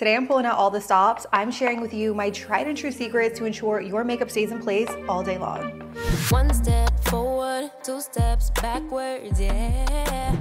Today I'm pulling out all the stops. I'm sharing with you my tried and true secrets to ensure your makeup stays in place all day long. One step forward, two steps backwards, yeah.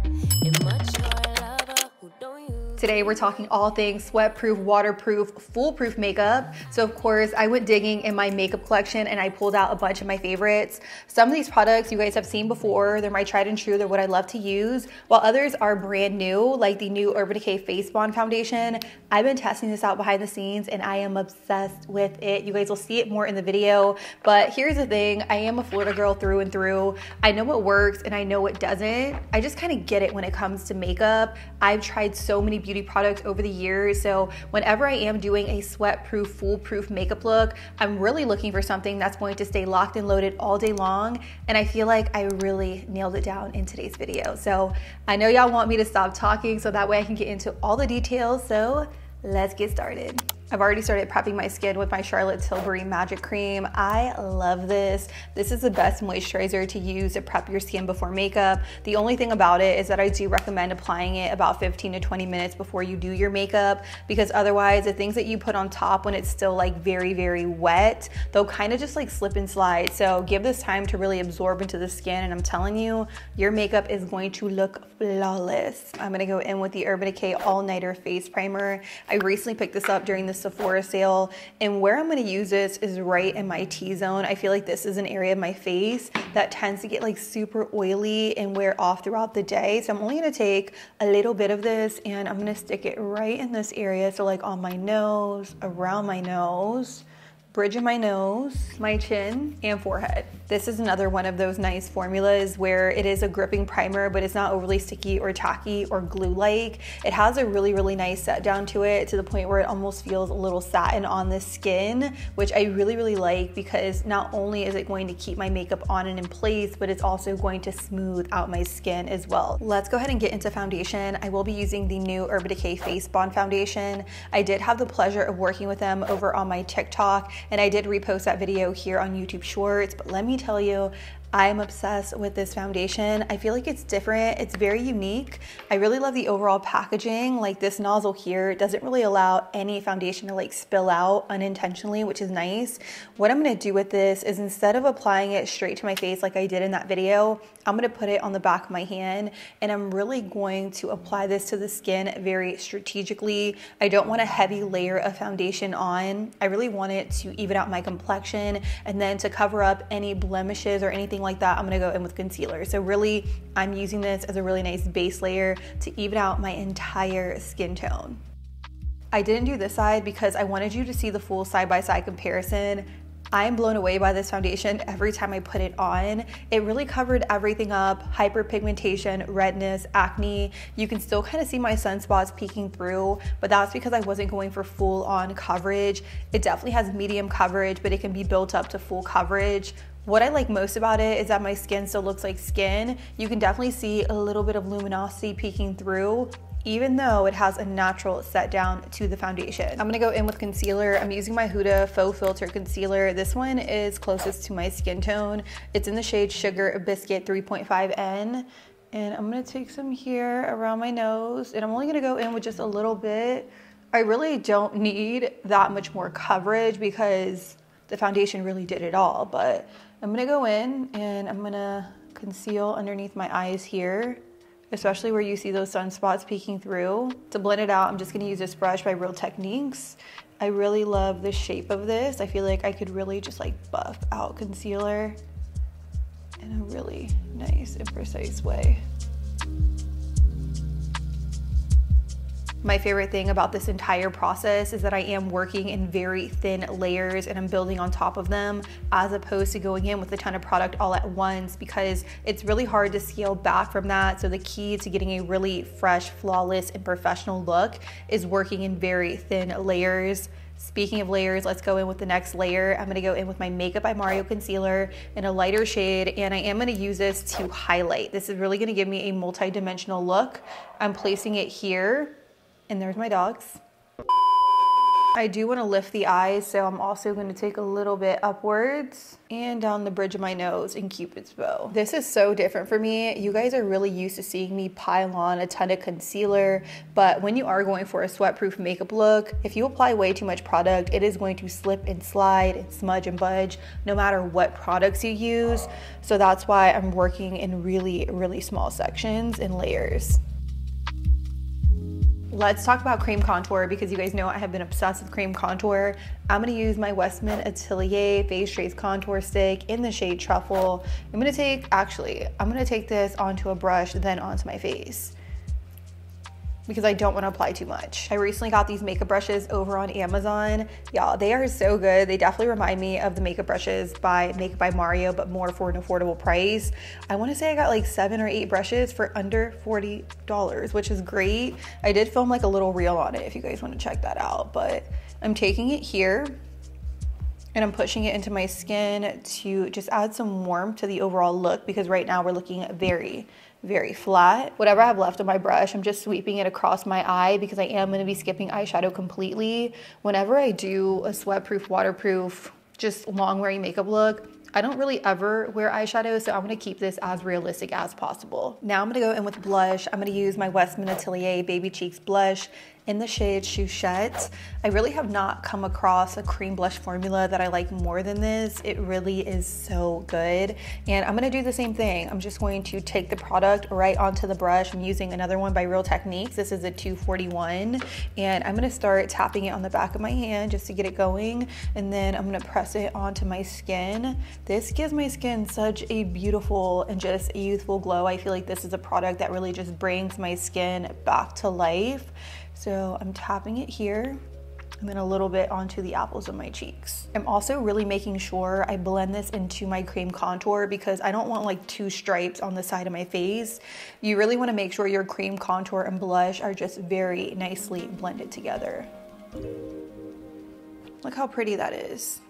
And much more lover who don't use. Today we're talking all things sweat-proof, waterproof, foolproof makeup. So of course I went digging in my makeup collection and I pulled out a bunch of my favorites. Some of these products you guys have seen before. They're my tried and true. They're what I love to use. While others are brand new, like the new Urban Decay Face Bond Foundation. I've been testing this out behind the scenes and I am obsessed with it. You guys will see it more in the video. But here's the thing. I am a Florida girl through and through. I know what works and I know what doesn't. I just kind of get it when it comes to makeup. I've tried so many beauty products over the years, so whenever I am doing a sweat-proof, foolproof makeup look, I'm really looking for something that's going to stay locked and loaded all day long, and I feel like I really nailed it down in today's video. So I know y'all want me to stop talking so that way I can get into all the details, so let's get started. I've already started prepping my skin with my Charlotte Tilbury Magic Cream. I love this. This is the best moisturizer to use to prep your skin before makeup. The only thing about it is that I do recommend applying it about 15 to 20 minutes before you do your makeup, because otherwise the things that you put on top when it's still like very, very wet, they'll kind of just like slip and slide. So give this time to really absorb into the skin, and I'm telling you, your makeup is going to look flawless. I'm gonna go in with the Urban Decay All Nighter Face Primer. I recently picked this up during the Sephora sale, and where I'm going to use this is right in my T-zone. I feel like this is an area of my face that tends to get like super oily and wear off throughout the day. So I'm only going to take a little bit of this and I'm going to stick it right in this area. So like on my nose, around my nose, bridge of my nose, my chin, and forehead. This is another one of those nice formulas where it is a gripping primer, but it's not overly sticky or tacky or glue-like. It has a really, really nice set down to it, to the point where it almost feels a little satin on the skin, which I really, really like, because not only is it going to keep my makeup on and in place, but it's also going to smooth out my skin as well. Let's go ahead and get into foundation. I will be using the new Urban Decay Face Bond Foundation. I did have the pleasure of working with them over on my TikTok, and I did repost that video here on YouTube Shorts, but let me tell you, I'm obsessed with this foundation. I feel like it's different. It's very unique. I really love the overall packaging. Like this nozzle here, it doesn't really allow any foundation to like spill out unintentionally, which is nice. What I'm gonna do with this is, instead of applying it straight to my face like I did in that video, I'm gonna put it on the back of my hand, and I'm really going to apply this to the skin very strategically. I don't want a heavy layer of foundation on. I really want it to even out my complexion, and then to cover up any blemishes or anything like that, I'm gonna go in with concealer. So really, I'm using this as a really nice base layer to even out my entire skin tone. I didn't do this side because I wanted you to see the full side-by-side comparison. I am blown away by this foundation every time I put it on. It really covered everything up: hyperpigmentation, redness, acne. You can still kind of see my sunspots peeking through, but that's because I wasn't going for full on coverage. It definitely has medium coverage, but it can be built up to full coverage. What I like most about it is that my skin still looks like skin. You can definitely see a little bit of luminosity peeking through, even though it has a natural set down to the foundation. I'm gonna go in with concealer. I'm using my Huda Faux Filter Concealer. This one is closest to my skin tone. It's in the shade Sugar Biscuit 3.5N. And I'm gonna take some here around my nose, and I'm only gonna go in with just a little bit. I really don't need that much more coverage because the foundation really did it all, but I'm gonna go in and I'm gonna conceal underneath my eyes here, especially where you see those sunspots peeking through. To blend it out, I'm just gonna use this brush by Real Techniques. I really love the shape of this. I feel like I could really just like buff out concealer in a really nice and precise way. My favorite thing about this entire process is that I am working in very thin layers and I'm building on top of them, as opposed to going in with a ton of product all at once, because it's really hard to scale back from that. So the key to getting a really fresh, flawless, and professional look is working in very thin layers. Speaking of layers, let's go in with the next layer. I'm gonna go in with my Makeup by Mario concealer in a lighter shade, and I am gonna use this to highlight. This is really gonna give me a multi-dimensional look. I'm placing it here, and there's my dogs. I do want to lift the eyes, so I'm also going to take a little bit upwards and down the bridge of my nose in Cupid's bow. This is so different for me. You guys are really used to seeing me pile on a ton of concealer, but when you are going for a sweat-proof makeup look, if you apply way too much product, it is going to slip and slide and smudge and budge no matter what products you use. So that's why I'm working in really, really small sections and layers. Let's talk about cream contour because you guys know I have been obsessed with cream contour. I'm gonna use my Westman Atelier Face Trace Contour Stick in the shade Truffle. I'm gonna take this onto a brush, then onto my face, because I don't want to apply too much. I recently got these makeup brushes over on Amazon. Y'all, they are so good. They definitely remind me of the makeup brushes by Makeup by Mario, but more for an affordable price. I want to say I got like 7 or 8 brushes for under $40, which is great. I did film like a little reel on it if you guys want to check that out, but I'm taking it here and I'm pushing it into my skin to just add some warmth to the overall look, because right now we're looking very flat. Whatever I have left on my brush, I'm just sweeping it across my eye because I am gonna be skipping eyeshadow completely. Whenever I do a sweat-proof, waterproof, just long-wearing makeup look, I don't really ever wear eyeshadow, so I'm gonna keep this as realistic as possible. Now I'm gonna go in with blush. I'm gonna use my Westman Atelier Baby Cheeks blush in the shade Chouchette. I really have not come across a cream blush formula that I like more than this. It really is so good. And I'm gonna do the same thing. I'm just going to take the product right onto the brush. I'm using another one by Real Techniques. This is a 241. And I'm gonna start tapping it on the back of my hand just to get it going. And then I'm gonna press it onto my skin. This gives my skin such a beautiful and just a youthful glow. I feel like this is a product that really just brings my skin back to life. So I'm tapping it here and then a little bit onto the apples of my cheeks. I'm also really making sure I blend this into my cream contour because I don't want like 2 stripes on the side of my face. You really want to make sure your cream contour and blush are just very nicely blended together. Look how pretty that is.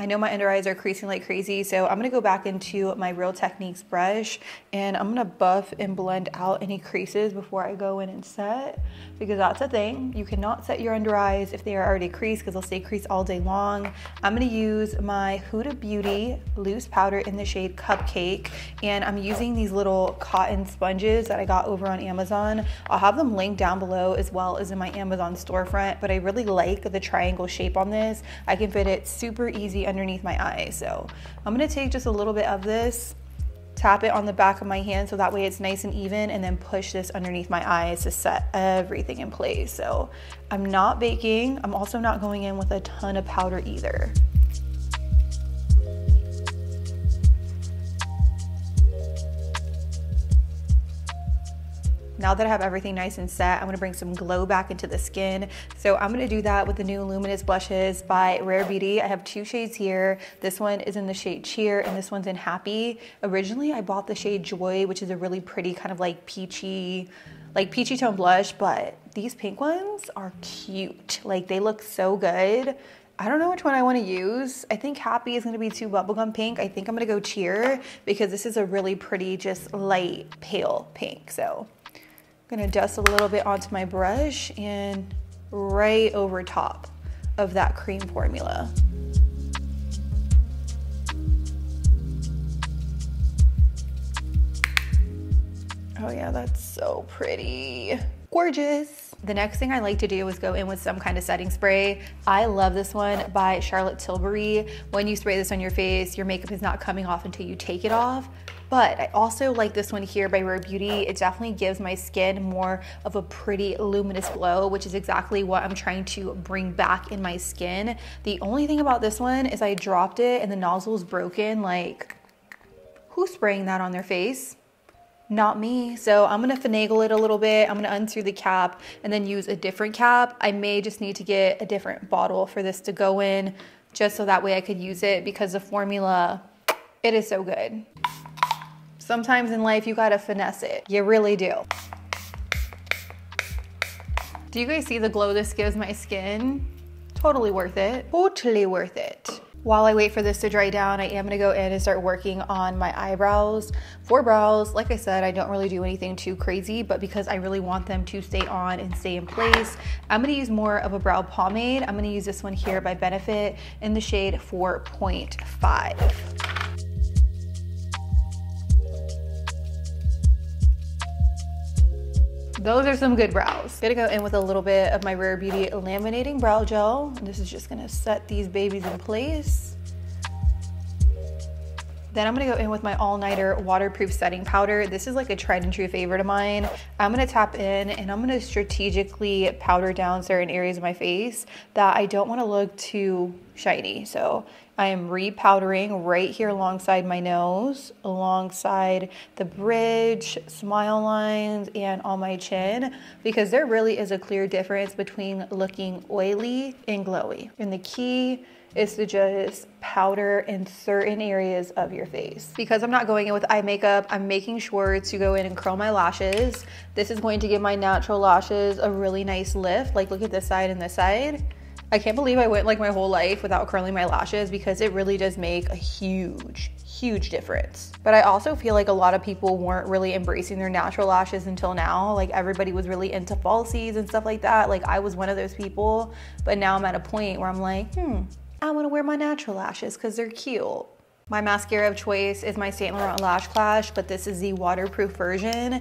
I know my under eyes are creasing like crazy, so I'm gonna go back into my Real Techniques brush and I'm gonna buff and blend out any creases before I go in and set, because that's a thing. You cannot set your under eyes if they are already creased because they'll stay creased all day long. I'm gonna use my Huda Beauty loose powder in the shade Cupcake, and I'm using these little cotton sponges that I got over on Amazon. I'll have them linked down below as well as in my Amazon storefront, but I really like the triangle shape on this. I can fit it super easy underneath my eye. So I'm gonna take just a little bit of this, tap it on the back of my hand so that way it's nice and even, and then push this underneath my eyes to set everything in place. So I'm not baking. I'm also not going in with a ton of powder either. Now that I have everything nice and set, I'm gonna bring some glow back into the skin. So I'm gonna do that with the new Luminous blushes by Rare Beauty. I have 2 shades here. This one is in the shade Cheer and this one's in Happy. Originally, I bought the shade Joy, which is a really pretty kind of like peachy tone blush, but these pink ones are cute. Like, they look so good. I don't know which one I want to use. I think Happy is going to be too bubblegum pink. I think I'm going to go Cheer because this is a really pretty, just light, pale pink. So I'm gonna dust a little bit onto my brush and right over top of that cream formula. Oh yeah, that's so pretty. Gorgeous. The next thing I like to do is go in with some kind of setting spray. I love this one by Charlotte Tilbury. When you spray this on your face, your makeup is not coming off until you take it off. But I also like this one here by Rare Beauty. It definitely gives my skin more of a pretty luminous glow, which is exactly what I'm trying to bring back in my skin. The only thing about this one is I dropped it and the nozzle is broken. Like, who's spraying that on their face? Not me. So I'm gonna finagle it a little bit. I'm gonna unscrew the cap and then use a different cap. I may just need to get a different bottle for this to go in, just so that way I could use it, because the formula, it is so good. Sometimes in life you gotta finesse it. You really do. Do you guys see the glow this gives my skin? Totally worth it. Totally worth it. While I wait for this to dry down, I am going to go in and start working on my eyebrows. For brows, like I said, I don't really do anything too crazy, but because I really want them to stay on and stay in place, I'm going to use more of a brow pomade. I'm going to use this one here by Benefit in the shade 4.5. Those are some good brows. I'm gonna go in with a little bit of my Rare Beauty Laminating Brow Gel. This is just gonna set these babies in place. Then I'm gonna go in with my All Nighter Waterproof Setting Powder. This is like a tried and true favorite of mine. I'm gonna tap in and I'm gonna strategically powder down certain areas of my face that I don't wanna look too shiny. So I am repowdering right here alongside my nose, alongside the bridge, smile lines, and on my chin, because there really is a clear difference between looking oily and glowy. And the key is to just powder in certain areas of your face. Because I'm not going in with eye makeup, I'm making sure to go in and curl my lashes. This is going to give my natural lashes a really nice lift. Like, look at this side and this side. I can't believe I went like my whole life without curling my lashes, because it really does make a huge difference. But I also feel like a lot of people weren't really embracing their natural lashes until now. Like, everybody was really into falsies and stuff like that. Like, I was one of those people, but now I'm at a point where I'm like, I want to wear my natural lashes because they're cute. My mascara of choice is my Saint Laurent Lash Clash, but this is the waterproof version.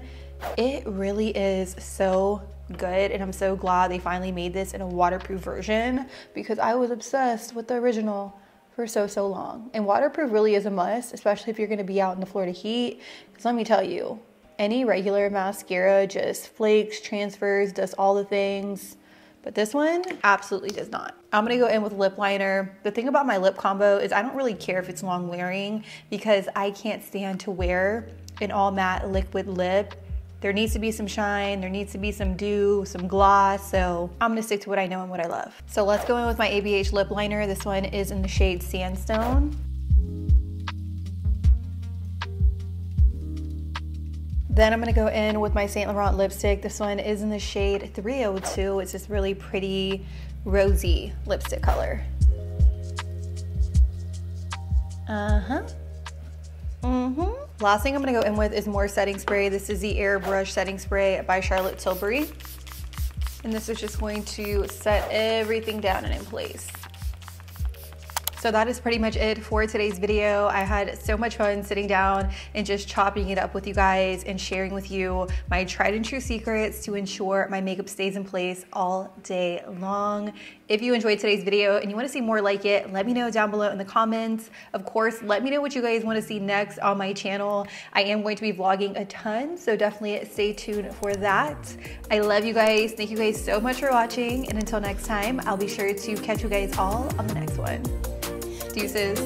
It really is so good, and I'm so glad they finally made this in a waterproof version, because I was obsessed with the original for so long. And waterproof really is a must, especially if you're going to be out in the Florida heat, because let me tell you, any regular mascara just flakes, transfers, does all the things. But this one absolutely does not. I'm gonna go in with lip liner. The thing about my lip combo is I don't really care if it's long wearing, because I can't stand to wear an all matte liquid lip. There needs to be some shine, there needs to be some dew, some gloss, so I'm gonna stick to what I know and what I love. So let's go in with my ABH lip liner. This one is in the shade Sandstone. Then I'm gonna go in with my Saint Laurent lipstick. This one is in the shade 302. It's this really pretty rosy lipstick color. Last thing I'm gonna go in with is more setting spray. This is the Airbrush Setting Spray by Charlotte Tilbury. And this is just going to set everything down and in place. So that is pretty much it for today's video. I had so much fun sitting down and just chopping it up with you guys and sharing with you my tried and true secrets to ensure my makeup stays in place all day long. If you enjoyed today's video and you want to see more like it, let me know down below in the comments. Of course, let me know what you guys want to see next on my channel. I am going to be vlogging a ton, so definitely stay tuned for that. I love you guys. Thank you guys so much for watching, and until next time, I'll be sure to catch you guys all on the next one. Deuces.